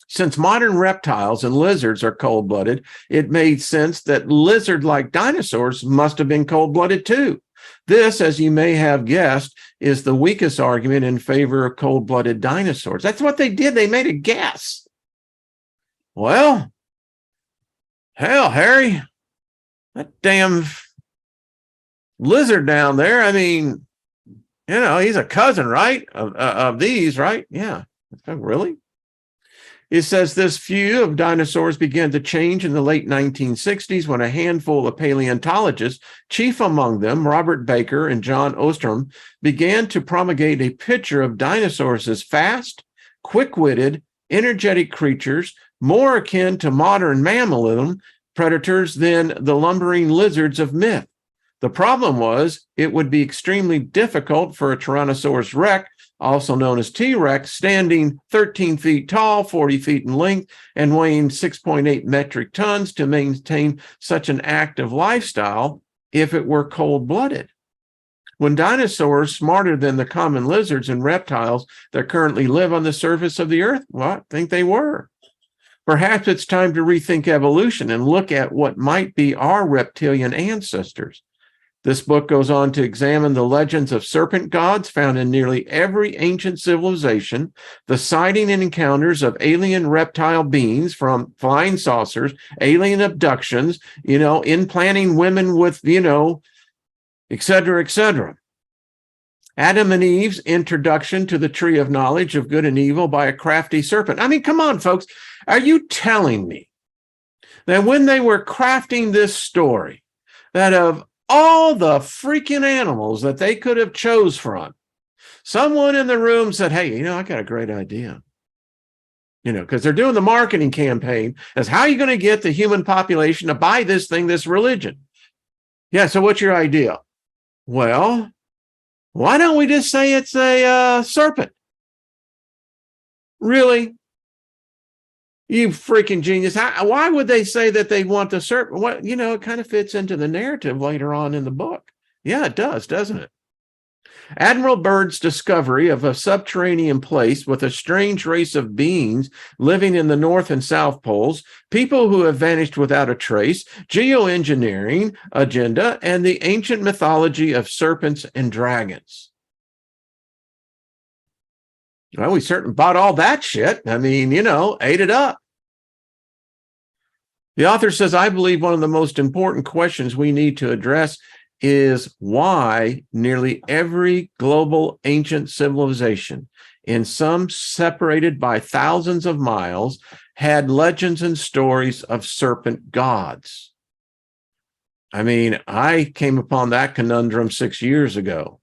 Since modern reptiles and lizards are cold-blooded, it made sense that lizard-like dinosaurs must have been cold-blooded too. This, as you may have guessed, is the weakest argument in favor of cold-blooded dinosaurs. That's what they did. They made a guess. Well, hell, Harry, that damn lizard down there, I mean, you know, he's a cousin, right, of these, right? Yeah. Really? It says this view of dinosaurs began to change in the late 1960s when a handful of paleontologists, chief among them Robert Baker and John Ostrom, began to promulgate a picture of dinosaurs as fast, quick-witted, energetic creatures, more akin to modern mammalian predators than the lumbering lizards of myth. The problem was it would be extremely difficult for a Tyrannosaurus rex, also known as T-Rex, standing 13 feet tall, 40 feet in length, and weighing 6.8 metric tons to maintain such an active lifestyle if it were cold-blooded. When dinosaurs, smarter than the common lizards and reptiles that currently live on the surface of the earth, well, I think they were. Perhaps it's time to rethink evolution and look at what might be our reptilian ancestors. This book goes on to examine the legends of serpent gods found in nearly every ancient civilization, the sighting and encounters of alien reptile beings from flying saucers, alien abductions, implanting women with, et cetera, et cetera. Adam and Eve's introduction to the tree of knowledge of good and evil by a crafty serpent. I mean, come on, folks. Are you telling me that when they were crafting this story, that of all the freaking animals that they could have chose from, someone in the room said, hey, I got a great idea. Because they're doing the marketing campaign as how are you going to get the human population to buy this thing, this religion? Yeah, so what's your idea? Well, why don't we just say it's a serpent? Really? You freaking genius. Why would they say that they want the serpent? What, it kind of fits into the narrative later on in the book. Yeah, it does, doesn't it? Admiral Byrd's discovery of a subterranean place with a strange race of beings living in the North and South Poles, people who have vanished without a trace, geoengineering agenda, and the ancient mythology of serpents and dragons. Well, we certainly bought all that shit. I mean, ate it up. The author says, I believe one of the most important questions we need to address is why nearly every global ancient civilization, in some separated by thousands of miles, had legends and stories of serpent gods. I mean, I came upon that conundrum 6 years ago.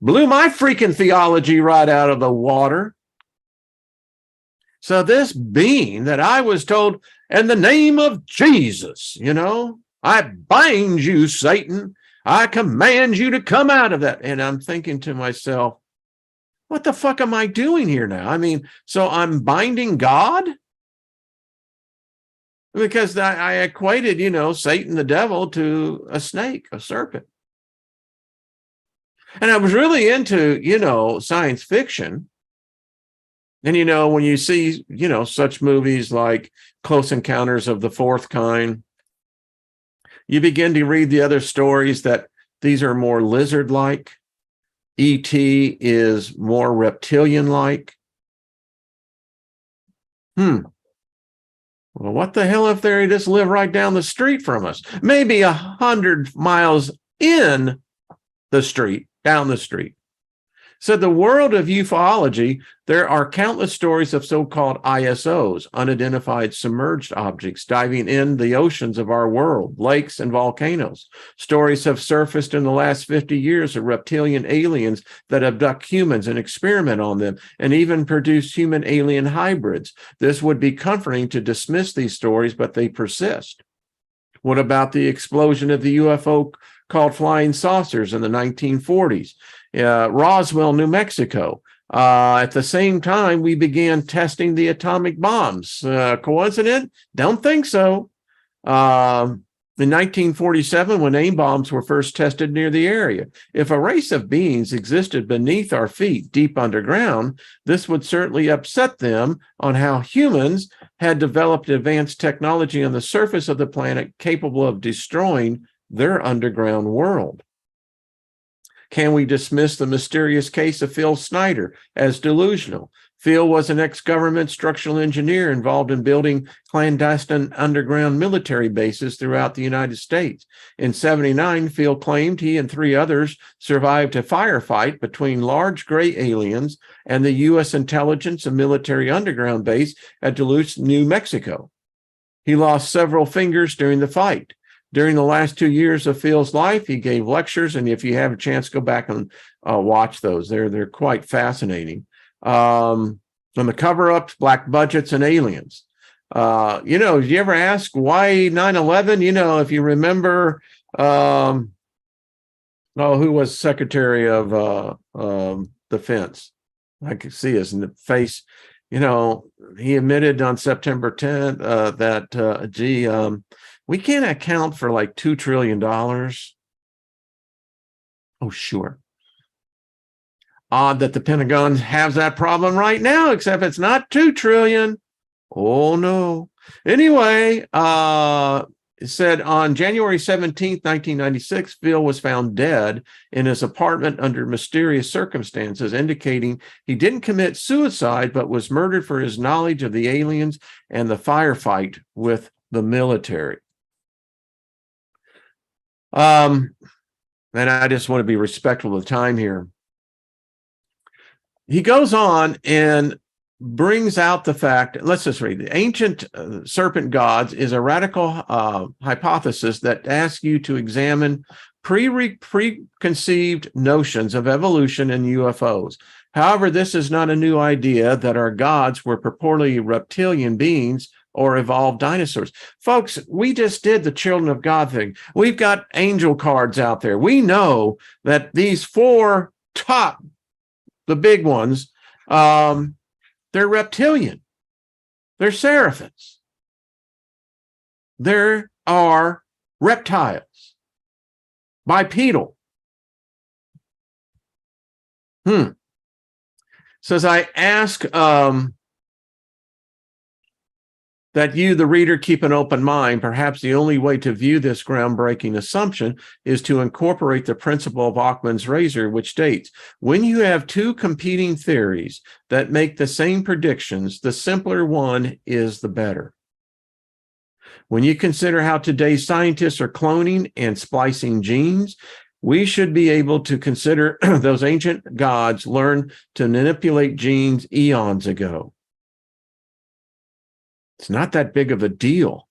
Blew my freaking theology right out of the water. So this being that I was told, in the name of Jesus, I bind you, Satan. I command you to come out of that. And I'm thinking to myself, what the fuck am I doing here now? I mean, so I'm binding God? Because I equated, Satan, the devil, to a snake, a serpent. And I was really into, science fiction. And, when you see, such movies like Close Encounters of the Fourth Kind, you begin to read the other stories that these are more lizard-like. E.T. is more reptilian-like. Well, what the hell if they just live right down the street from us? Maybe 100 miles in the street, down the street. So the world of ufology, there are countless stories of so-called ISOs, unidentified submerged objects, diving in the oceans of our world, lakes and volcanoes. Stories have surfaced in the last 50 years of reptilian aliens that abduct humans and experiment on them, and even produce human-alien hybrids. This would be comforting to dismiss these stories, but they persist. What about the explosion of the UFO called flying saucers in the 1940s? Roswell, New Mexico. At the same time, we began testing the atomic bombs. Coincident? Don't think so. In 1947, when AIM bombs were first tested near the area, if a race of beings existed beneath our feet deep underground, this would certainly upset them on how humans had developed advanced technology on the surface of the planet capable of destroying their underground world. Can we dismiss the mysterious case of Phil Snyder as delusional? Phil was an ex-government structural engineer involved in building clandestine underground military bases throughout the United States. In 1979, Phil claimed he and 3 others survived a firefight between large gray aliens and the U.S. intelligence and military underground base at Duluth, New Mexico. He lost several fingers during the fight. During the last 2 years of Phil's life, he gave lectures, and if you have a chance, go back and watch those. They're quite fascinating. On the cover-ups, black budgets, and aliens. Did you ever ask why 9/11? If you remember, who was Secretary of Defense? I could see his face. He admitted on September 10th that, we can't account for like $2 trillion. Oh, sure. Odd that the Pentagon has that problem right now, except it's not $2 trillion. Oh, no. Anyway, It said on January 17th, 1996, Phil was found dead in his apartment under mysterious circumstances, indicating he didn't commit suicide, but was murdered for his knowledge of the aliens and the firefight with the military. And I just want to be respectful of the time here. He goes on and brings out the fact, let's just read, the ancient serpent gods is a radical hypothesis that asks you to examine preconceived notions of evolution and UFOs. However, this is not a new idea that our gods were purportedly reptilian beings or evolved dinosaurs. Folks, we just did the children of God thing. We've got angel cards out there. We know that these four top, the big ones, they're reptilian. They're seraphims. There are reptiles. Bipedal. Says, I ask that you, the reader, keep an open mind. Perhaps the only way to view this groundbreaking assumption is to incorporate the principle of Occam's razor, which states, when you have two competing theories that make the same predictions, the simpler one is the better. When you consider how today's scientists are cloning and splicing genes, we should be able to consider those ancient gods learned to manipulate genes eons ago. It's not that big of a deal.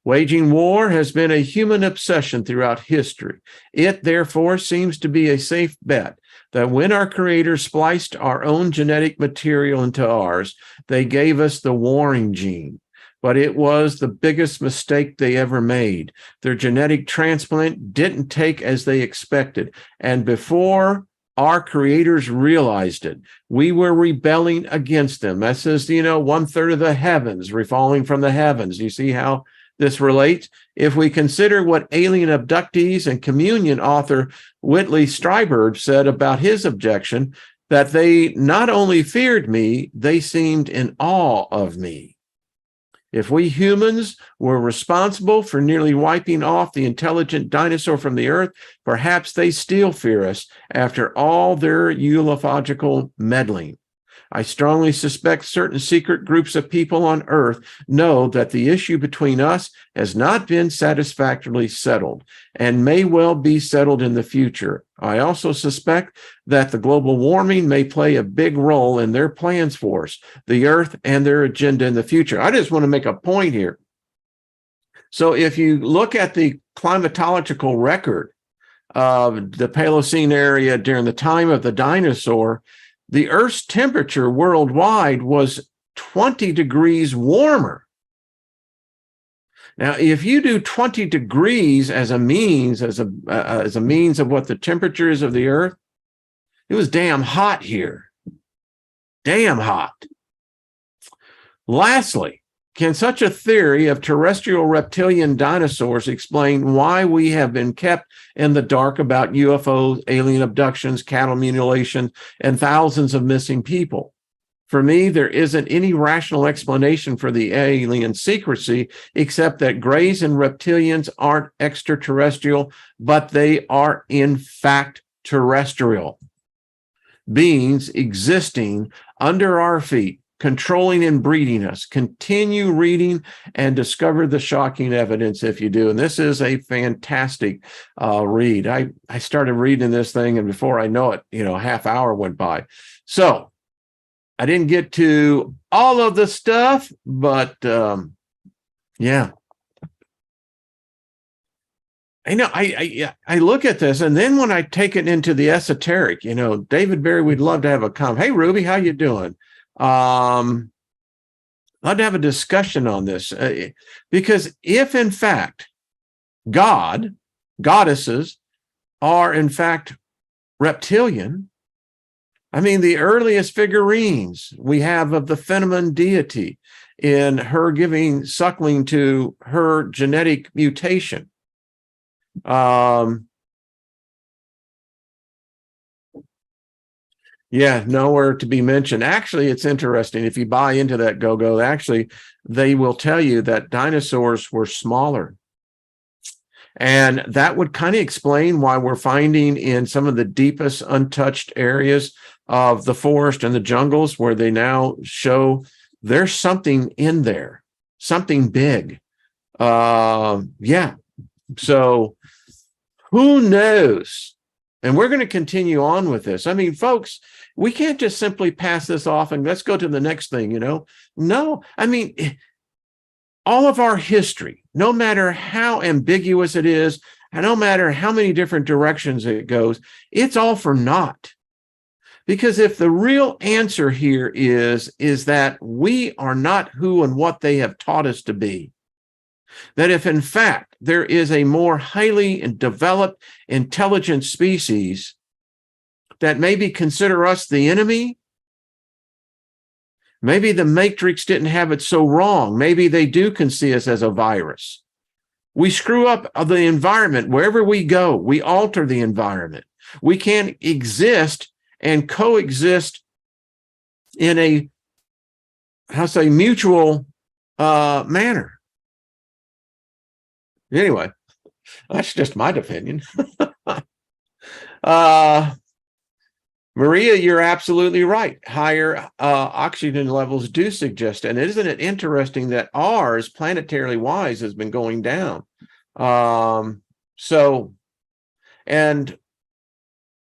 Waging war has been a human obsession throughout history. It, therefore, seems to be a safe bet that when our creators spliced our own genetic material into ours, they gave us the warring gene. But it was the biggest mistake they ever made. Their genetic transplant didn't take as they expected. And before our creators realized it, we were rebelling against them. That says, 1/3 of the heavens, falling from the heavens. You see how this relates? If we consider what alien abductees and communion author Whitley Strieber said about his objection, that they not only feared me, they seemed in awe of me. If we humans were responsible for nearly wiping off the intelligent dinosaur from the earth, perhaps they still fear us after all their ufological meddling. I strongly suspect certain secret groups of people on Earth know that the issue between us has not been satisfactorily settled and may well be settled in the future. I also suspect that the global warming may play a big role in their plans for us, the Earth, and their agenda in the future. I just want to make a point here. So if you look at the climatological record of the Paleocene area during the time of the dinosaur, the Earth's temperature worldwide was 20 degrees warmer. Now, if you do 20 degrees as a means of what the temperature is of the Earth, it was damn hot here. Damn hot. Lastly, can such a theory of terrestrial reptilian dinosaurs explain why we have been kept in the dark about UFOs, alien abductions, cattle mutilation, and thousands of missing people? For me, there isn't any rational explanation for the alien secrecy, except that greys and reptilians aren't extraterrestrial, but they are in fact terrestrial beings existing under our feet, controlling and breeding us. Continue reading and discover the shocking evidence if you do. And this is a fantastic read. I started reading this thing, and before I know it, a half hour went by. So I didn't get to all of the stuff, but yeah. I look at this, and then when I take it into the esoteric, David Berry, we'd love to have a comment. Hey, Ruby, how you doing? I'd love to have a discussion on this, because if in fact goddesses are in fact reptilian, I mean, the earliest figurines we have of the feminine deity in her giving suckling to her genetic mutation. Yeah, nowhere to be mentioned. Actually, it's interesting. If you buy into that go-go, actually, they will tell you that dinosaurs were smaller. And that would kind of explain why we're finding in some of the deepest untouched areas of the forest and the jungles where they now show there's something in there, something big. Yeah. So who knows? And we're going to continue on with this. I mean, folks, we can't just simply pass this off and let's go to the next thing, No, I mean, all of our history, no matter how ambiguous it is, and no matter how many different directions it goes, it's all for naught. Because if the real answer here is that we are not who and what they have taught us to be, that if in fact there is a more highly developed, intelligent species that maybe consider us the enemy, maybe the Matrix didn't have it so wrong. Maybe they do see us as a virus. We screw up the environment. Wherever we go, we alter the environment. We can't exist and coexist in a, mutual manner. Anyway, that's just my opinion. Maria, you're absolutely right. Higher oxygen levels do suggest, and isn't it interesting that ours, planetarily wise, has been going down? And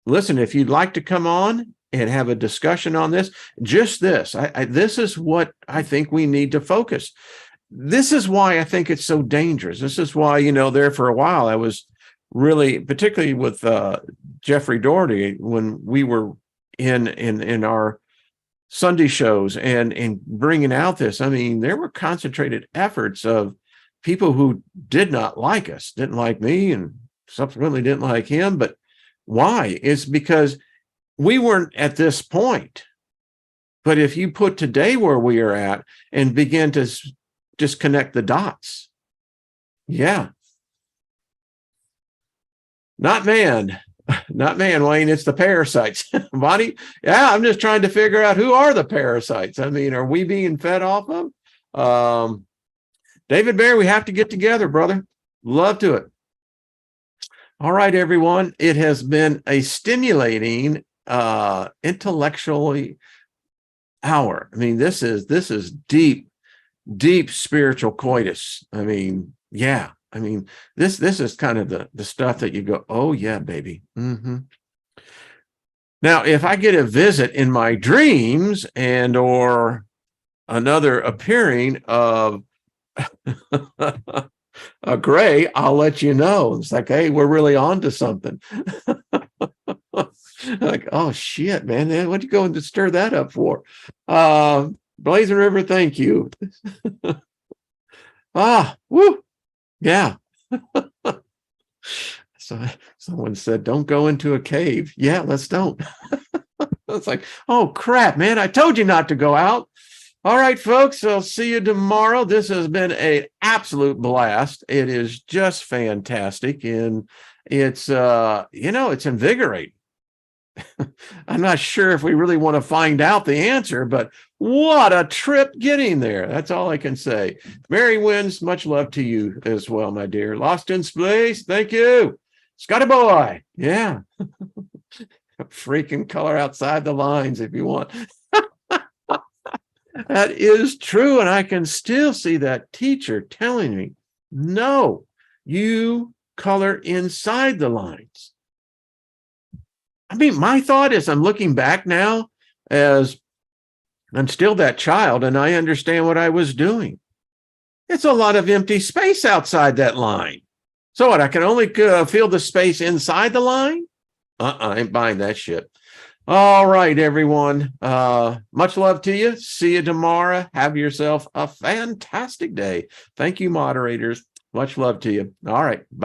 listen, if you'd like to come on and have a discussion on this, just this, this is what I think we need to focus. This is why I think it's so dangerous. This is why, there for a while, I was really, particularly with Jeffrey Doherty, when we were in our Sunday shows and bringing out this, I mean, there were concentrated efforts of people who did not like us, didn't like me, and subsequently didn't like him. But why? It's because we weren't at this point. But if you put today where we are at and begin to just connect the dots, yeah. Not man, Wayne. It's the parasites. Bonnie, yeah, I'm just trying to figure out who are the parasites. I mean, are we being fed off of? David Bear, we have to get together, brother. Love to it. All right, everyone. It has been a stimulating, intellectually hour. I mean, this is deep spiritual coitus. I mean, yeah. I mean, this is kind of the stuff that you go, oh yeah, baby. Mm-hmm. Now, if I get a visit in my dreams and or another appearing of a gray, I'll let you know. It's like, hey, we're really on to something. Like, oh shit, man, what you going to stir that up for? Blazing River, thank you. Woo. Yeah. So someone said, don't go into a cave. Yeah, let's don't. It's like, oh crap, man, I told you not to go out. All right, folks, I'll see you tomorrow. This has been an absolute blast. It is just fantastic. And it's, it's invigorating. I'm not sure if we really want to find out the answer, but what a trip getting there. That's all I can say. Mary Wins, much love to you as well, my dear. Lost in Space, thank you. Scotty boy, yeah. Freaking color outside the lines if you want. That is true, and I can still see that teacher telling me, no, you color inside the lines. I mean, my thought is I'm looking back now as I'm still that child and I understand what I was doing. It's a lot of empty space outside that line. So what, I can only feel the space inside the line? I ain't buying that shit. All right, everyone. Much love to you. See you tomorrow. Have yourself a fantastic day. Thank you, moderators. Much love to you. All right. Bye.